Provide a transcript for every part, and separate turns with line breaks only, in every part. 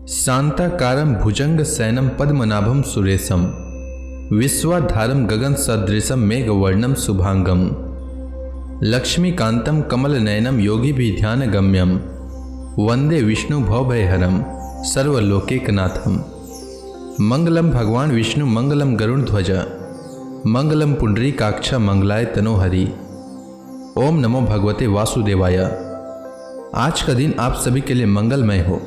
शांताकारं भुजंग सैनम पद्मनाभं सुरेशम विश्वाधारं गगन सदृशम मेघवर्णम शुभांगम लक्ष्मीकांतं कमलनयनं योगिभिः गम्यम वंदे विष्णु भवभयहरं सर्वलोकैकनाथम। मंगलम भगवान विष्णु मंगलम गरुड़ध्वज मंगलम पुंडरीकाक्ष मंगलाय तनोहरि। ओम नमो भगवते वासुदेवाय। आज का दिन आप सभी के लिए मंगलमय हो।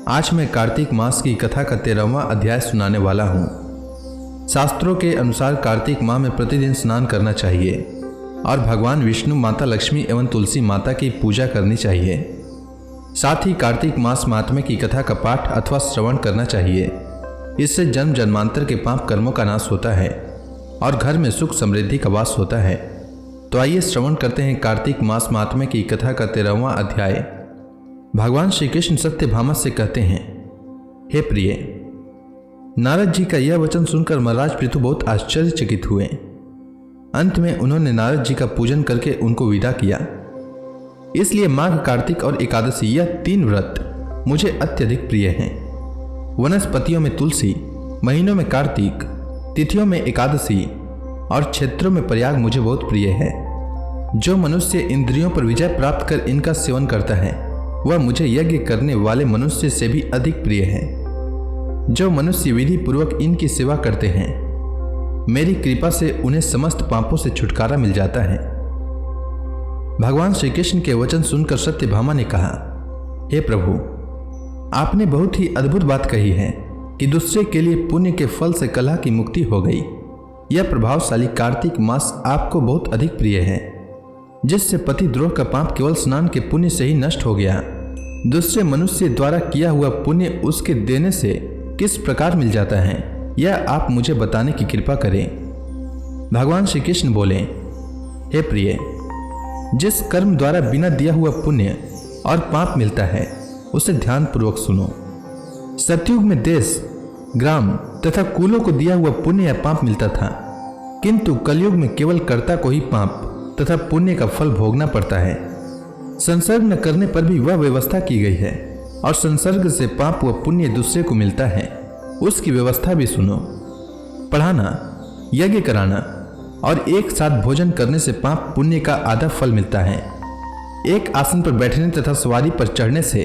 आज मैं कार्तिक मास की कथा का 13वां अध्याय सुनाने वाला हूँ। शास्त्रों के अनुसार कार्तिक माह में प्रतिदिन स्नान करना चाहिए और भगवान विष्णु, माता लक्ष्मी एवं तुलसी माता की पूजा करनी चाहिए। साथ ही कार्तिक मास महात्म्य की कथा का पाठ अथवा श्रवण करना चाहिए। इससे जन्म जन्मांतर के पाप कर्मों का नाश होता है और घर में सुख समृद्धि का वास होता है। तो आइए श्रवण करते हैं कार्तिक मास महात्म्य की कथा का 13वां अध्याय। भगवान श्री कृष्ण सत्यभामा से कहते हैं, हे प्रिय, नारद जी का यह वचन सुनकर महाराज पृथु बहुत आश्चर्यचकित हुए। अंत में उन्होंने नारद जी का पूजन करके उनको विदा किया। इसलिए माघ, कार्तिक और एकादशी यह 3 व्रत मुझे अत्यधिक प्रिय हैं। वनस्पतियों में तुलसी, महीनों में कार्तिक, तिथियों में एकादशी और क्षेत्रों में प्रयाग मुझे बहुत प्रिय है। जो मनुष्य इंद्रियों पर विजय प्राप्त कर इनका सेवन करता है वह मुझे यज्ञ करने वाले मनुष्य से भी अधिक प्रिय है। जो मनुष्य विधि पूर्वक इनकी सेवा करते हैं, मेरी कृपा से उन्हें समस्त पापों से छुटकारा मिल जाता है। भगवान श्री कृष्ण के वचन सुनकर सत्यभामा ने कहा, हे प्रभु, आपने बहुत ही अद्भुत बात कही है कि दूसरे के लिए पुण्य के फल से कलह की मुक्ति हो गई। यह प्रभावशाली कार्तिक मास आपको बहुत अधिक प्रिय है, जिससे पतिद्रोह का पाप केवल स्नान के पुण्य से ही नष्ट हो गया। दूसरे मनुष्य द्वारा किया हुआ पुण्य उसके देने से किस प्रकार मिल जाता है, यह आप मुझे बताने की कृपा करें। भगवान श्री कृष्ण बोले, हे प्रिय, जिस कर्म द्वारा बिना दिया हुआ पुण्य और पाप मिलता है उसे ध्यान पूर्वक सुनो। सतयुग में देश, ग्राम तथा कुलों को दिया हुआ पुण्य या पाप मिलता था, किंतु कलयुग में केवल कर्ता को ही पाप तथा पुण्य का फल भोगना पड़ता है। संसर्ग न करने पर भी वह व्यवस्था की गई है और संसर्ग से पाप व पुण्य दूसरे को मिलता है, उसकी व्यवस्था भी सुनो। पढ़ाना, यज्ञ कराना और एक साथ भोजन करने से पाप पुण्य का आधा फल मिलता है। एक आसन पर बैठने तथा सवारी पर चढ़ने से,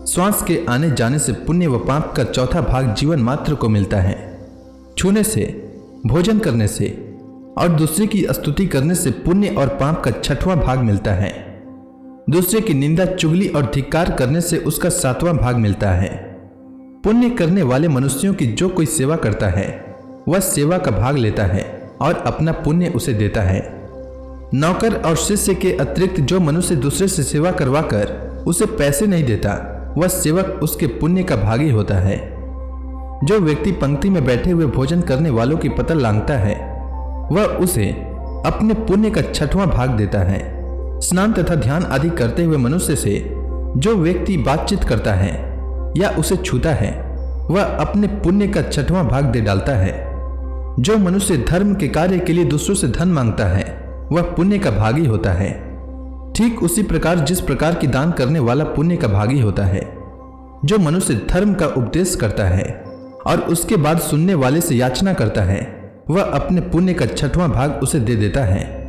श्वास के आने जाने से पुण्य व पाप का चौथा भाग जीवन मात्र को मिलता है। छूने से, भोजन करने से और दूसरे की स्तुति करने से पुण्य और पाप का 6वां भाग मिलता है। दूसरे की निंदा, चुगली और धिक्कार करने से उसका 7वां भाग मिलता है। पुण्य करने वाले मनुष्यों की जो कोई सेवा करता है वह सेवा का भाग लेता है और अपना पुण्य उसे देता है। नौकर और शिष्य के अतिरिक्त जो मनुष्य दूसरे से सेवा करवाकर उसे पैसे नहीं देता, वह सेवक उसके पुण्य का भागी होता है। जो व्यक्ति पंक्ति में बैठे हुए भोजन करने वालों की पतल लांघता है वह उसे अपने पुण्य का 6वां भाग देता है। स्नान तथा ध्यान आदि करते हुए मनुष्य से जो व्यक्ति बातचीत करता है या उसे छूता है वह अपने पुण्य का 6वां भाग दे डालता है। जो मनुष्य धर्म के कार्य के लिए दूसरों से धन मांगता है वह पुण्य का भागी होता है। ठीक उसी प्रकार जिस प्रकार की दान करने वाला पुण्य का भागी होता है। जो मनुष्य धर्म का उपदेश करता है और उसके बाद सुनने वाले से याचना करता है वह अपने पुण्य का 6वां भाग उसे दे देता है।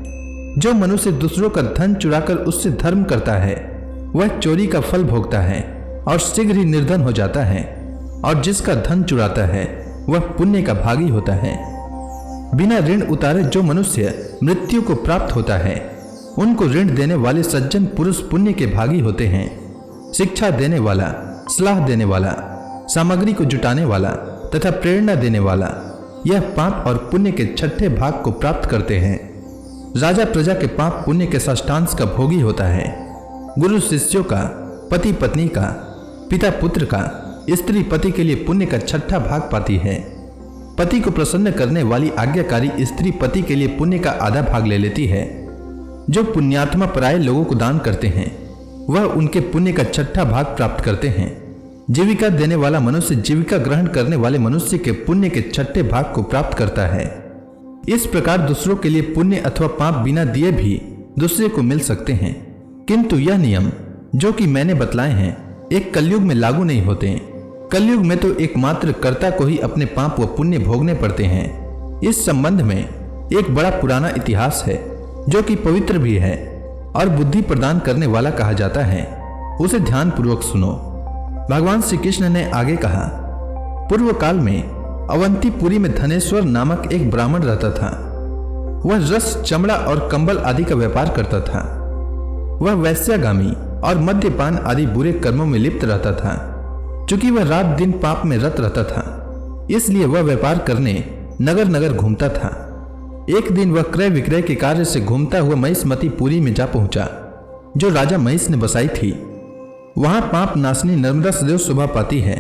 जो मनुष्य दूसरों का धन चुराकर उससे धर्म करता है वह चोरी का फल भोगता है और शीघ्र ही निर्धन हो जाता है। और जिसका धन चुराता है वह पुण्य का भागी होता है। बिना ऋण उतारे जो मनुष्य मृत्यु को प्राप्त होता है उनको ऋण देने वाले सज्जन पुरुष पुण्य के भागी होते हैं। शिक्षा देने वाला, सलाह देने वाला, सामग्री को जुटाने वाला तथा प्रेरणा देने वाला यह पाप और पुण्य के 6ठे भाग को प्राप्त करते हैं। राजा प्रजा के पाप पुण्य के षष्ठांश का भोगी होता है। गुरु शिष्यों का, पति पत्नी का, पिता पुत्र का, स्त्री पति के लिए पुण्य का 6ठा भाग पाती है। पति को प्रसन्न करने वाली आज्ञाकारी स्त्री पति के लिए पुण्य का आधा भाग ले लेती है। जो पुण्यात्मा पराये लोगों को दान करते हैं वह उनके पुण्य का 6ठा भाग प्राप्त करते हैं। जीविका देने वाला मनुष्य जीविका ग्रहण करने वाले मनुष्य के पुण्य के 6ठे भाग को प्राप्त करता है। इस प्रकार दूसरों के लिए पुण्य अथवा पाप बिना दिए भी दूसरे को मिल सकते हैं, किंतु यह नियम जो कि मैंने बतलाए हैं एक कलयुग में लागू नहीं होते। कलयुग में तो एकमात्र कर्ता को ही अपने पाप व पुण्य भोगने पड़ते हैं। इस संबंध में एक बड़ा पुराना इतिहास है जो कि पवित्र भी है और बुद्धि प्रदान करने वाला कहा जाता है। उसे ध्यान पूर्वक सुनो। भगवान श्री कृष्ण ने आगे कहा, पूर्व काल में अवंतीपुरी में धनेश्वर नामक एक ब्राह्मण रहता था। वह रस, चमड़ा और कंबल आदि का व्यापार करता था। वह वैश्यागामी और मद्यपान आदि बुरे कर्मों में लिप्त रहता था। चूंकि वह रात दिन पाप में रत रहता था, इसलिए वह व्यापार करने नगर नगर घूमता था। एक दिन वह क्रय विक्रय के कार्य से घूमता हुआ महिष्मतीपुरी में जा पहुंचा, जो राजा महिष ने बसाई थी। वहां पाप नाशनी नर्मदा सदैव शोभा पाती है।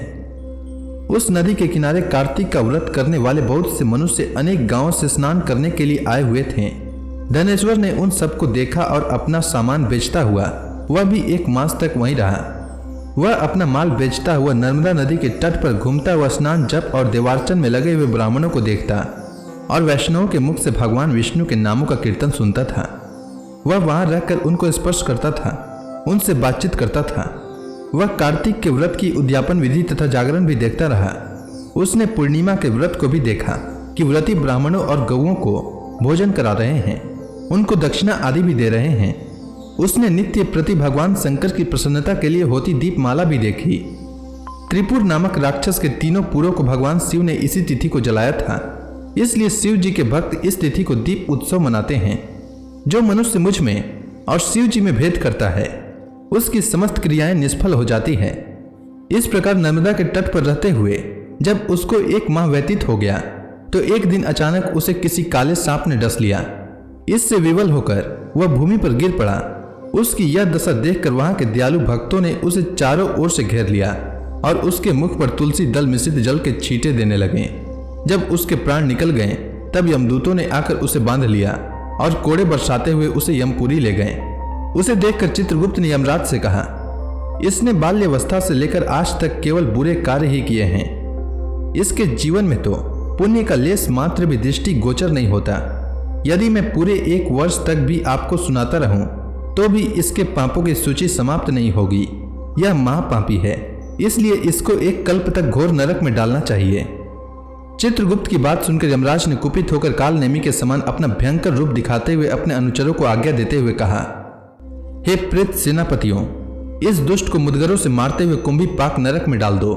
उस नदी के किनारे कार्तिक का व्रत करने वाले बहुत से मनुष्य अनेक गांवों से स्नान करने के लिए आए हुए थे। धनेश्वर ने उन सबको देखा और अपना सामान बेचता हुआ वह भी 1 मास तक वहीं रहा। वह अपना माल बेचता हुआ नर्मदा नदी के तट पर घूमता हुआ स्नान, जप और देवार्चन में लगे हुए ब्राह्मणों को देखता और वैष्णवों के मुख से भगवान विष्णु के नामों का कीर्तन सुनता था। वह वहां रहकर उनको स्पर्श करता था, उनसे बातचीत करता था। वह कार्तिक के व्रत की उद्यापन विधि तथा जागरण भी देखता रहा। उसने पूर्णिमा के व्रत को भी देखा कि व्रती ब्राह्मणों और गौओं को भोजन करा रहे हैं, उनको दक्षिणा आदि भी दे रहे हैं। उसने नित्य प्रति भगवान शंकर की प्रसन्नता के लिए होती दीपमाला भी देखी। त्रिपुर नामक राक्षस के 3 पुरों को भगवान शिव ने इसी तिथि को जलाया था। इसलिए शिव जी के भक्त इस तिथि को दीप उत्सव मनाते हैं। जो मनुष्य मुझ में और शिव जी में भेद करता है, उसकी समस्त क्रियाएं निष्फल हो जाती है। इस प्रकार नर्मदा के तट पर रहते हुए जब उसको 1 माह व्यतीत हो गया, तो एक दिन अचानक उसे किसी काले सांप ने डस लिया। इससे विवल होकर वह भूमि पर गिर पड़ा। उसकी यह दशा देखकर वहां के दयालु भक्तों ने उसे चारों ओर से घेर लिया और उसके मुख पर तुलसी दल मिश्रित जल के छींटे देने लगे। जब उसके प्राण निकल गए, तब यमदूतों ने आकर उसे बांध लिया और कोड़े बरसाते हुए उसे यमपुरी ले गए। उसे देखकर चित्रगुप्त ने यमराज से कहा, इसने बाल्यावस्था से लेकर आज तक केवल बुरे कार्य ही किए हैं। इसके जीवन में तो पुण्य का लेस मात्र भी दृष्टि गोचर नहीं होता। यदि मैं पूरे 1 वर्ष तक भी आपको सुनाता रहूं, तो भी इसके पापों की सूची समाप्त नहीं होगी। यह महापापी है, इसलिए इसको 1 कल्प तक घोर नरक में डालना चाहिए। चित्रगुप्त की बात सुनकर यमराज ने कुपित होकर कालनेमी के समान अपना भयंकर रूप दिखाते हुए अपने अनुचरों को आज्ञा देते हुए कहा, हे प्रेत सेनापतियों, इस दुष्ट को मुदगरों से मारते हुए कुंभी पाक नरक में डाल दो।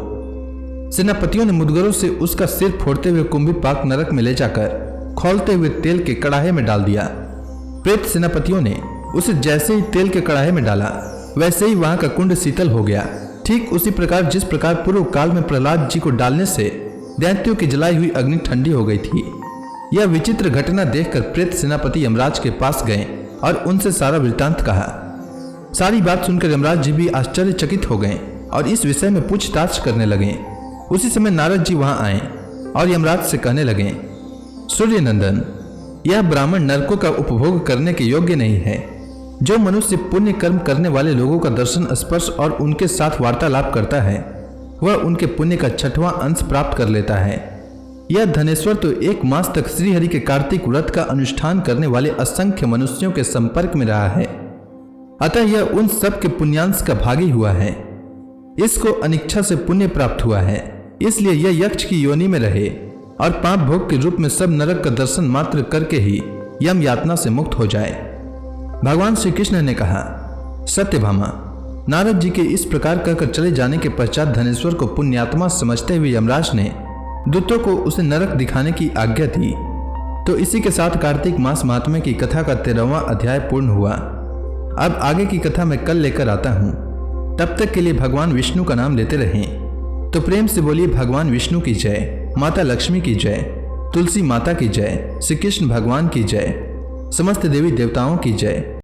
सेनापतियों ने मुदगरों से उसका सिर फोड़ते हुए कुंभी पाक नरक में ले जाकर खौलते हुए तेल के कड़ाहे में डाल दिया। प्रेत सेनापतियों ने उसे जैसे ही तेल के कड़ाहे में डाला, वैसे ही वहां का कुंड शीतल हो गया। ठीक उसी प्रकार जिस प्रकार पूर्व काल में प्रहलाद जी को डालने से दैत्यों की जलाई हुई अग्नि ठंडी हो गई थी। यह विचित्र घटना देखकर प्रेत सेनापति यमराज के पास गए और उनसे सारा वृत्तांत कहा। सारी बात सुनकर यमराज जी भी आश्चर्यचकित हो गए और इस विषय में पूछताछ करने लगे। उसी समय नारद जी वहां आए और यमराज से कहने लगे, सूर्य नंदन, यह ब्राह्मण नरकों का उपभोग करने के योग्य नहीं है। जो मनुष्य पुण्य कर्म करने वाले लोगों का दर्शन, स्पर्श और उनके साथ वार्तालाप करता है, वह उनके पुण्य का 6वां अंश प्राप्त कर लेता है। यह धनेश्वर तो 1 मास तक श्रीहरि के कार्तिक व्रत का अनुष्ठान करने वाले असंख्य मनुष्यों के संपर्क में रहा है, अतः यह उन सब के पुण्यांश का भागी हुआ है। इसको अनिच्छा से पुण्य प्राप्त हुआ है, इसलिए यह यक्ष की योनि में रहे और पाप भोग के रूप में सब नरक का दर्शन मात्र करके ही यम यातना से मुक्त हो जाए। भगवान श्री कृष्ण ने कहा, सत्यभामा, नारद जी के इस प्रकार कहकर चले जाने के पश्चात धनेश्वर को पुण्यात्मा समझते हुए यमराज ने दूतों को उसे नरक दिखाने की आज्ञा दी। तो इसी के साथ कार्तिक मास महात्म्य की कथा का 13वां अध्याय पूर्ण हुआ। अब आगे की कथा मैं कल लेकर आता हूँ। तब तक के लिए भगवान विष्णु का नाम लेते रहें। तो प्रेम से बोलिए भगवान विष्णु की जय, माता लक्ष्मी की जय, तुलसी माता की जय, श्री कृष्ण भगवान की जय, समस्त देवी देवताओं की जय।